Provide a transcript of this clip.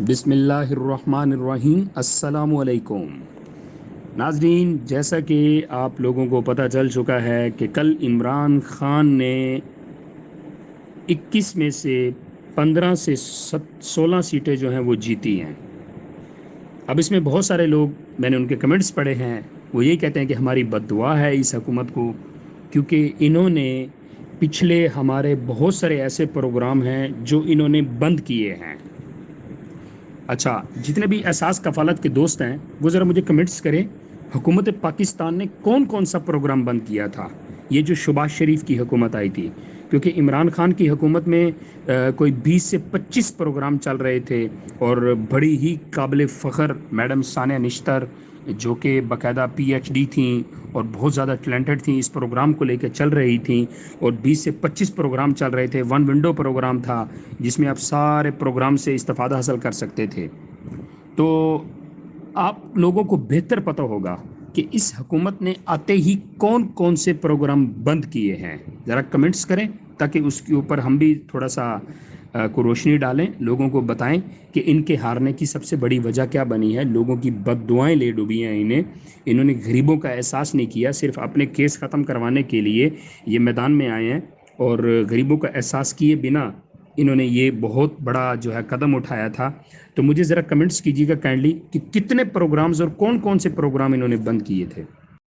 بسم اللہ الرحمن الرحیم۔ السلام علیکم ناظرین، جیسا کہ آپ لوگوں کو پتہ چل چکا ہے کہ کل عمران خان نے 21 میں سے 15 سے 16 سیٹیں جو ہیں وہ جیتی ہیں۔ اب اس میں بہت سارے لوگ، میں نے ان کے کمنٹس پڑھے ہیں، وہ یہی کہتے ہیں کہ ہماری بد دعا ہے اس حکومت کو، کیونکہ انہوں نے پچھلے ہمارے بہت سارے ایسے پروگرام ہیں جو انہوں نے بند کیے ہیں۔ اچھا، جتنے بھی احساس کفالت کے دوست ہیں وہ ذرا مجھے کمنٹس کریں، حکومت پاکستان نے کون کون سا پروگرام بند کیا تھا؟ یہ جو شہباز شریف کی حکومت آئی تھی، کیونکہ عمران خان کی حکومت میں کوئی 20 سے 25 پروگرام چل رہے تھے، اور بڑی ہی قابل فخر میڈم ثانیہ نشتر، جو کہ باقاعدہ پی ایچ ڈی تھیں اور بہت زیادہ ٹیلنٹڈ تھیں، اس پروگرام کو لے کے چل رہی تھیں، اور 20 سے 25 پروگرام چل رہے تھے۔ ون ونڈو پروگرام تھا جس میں آپ سارے پروگرام سے استفادہ حاصل کر سکتے تھے۔ تو آپ لوگوں کو بہتر پتہ ہوگا کہ اس حکومت نے آتے ہی کون کون سے پروگرام بند کیے ہیں۔ ذرا کمنٹس کریں تاکہ اس کے اوپر ہم بھی تھوڑا سا کو روشنی ڈالیں، لوگوں کو بتائیں کہ ان کے ہارنے کی سب سے بڑی وجہ کیا بنی ہے۔ لوگوں کی بد دعائیں لے ڈوبی ہیں انہوں نے غریبوں کا احساس نہیں کیا، صرف اپنے کیس ختم کروانے کے لیے یہ میدان میں آئے ہیں، اور غریبوں کا احساس کیے بنا انہوں نے یہ بہت بڑا جو ہے قدم اٹھایا تھا۔ تو مجھے ذرا کمنٹس کیجیے گا کائنڈلی کہ کتنے پروگرامز اور کون کون سے پروگرام انہوں نے بند کیے تھے۔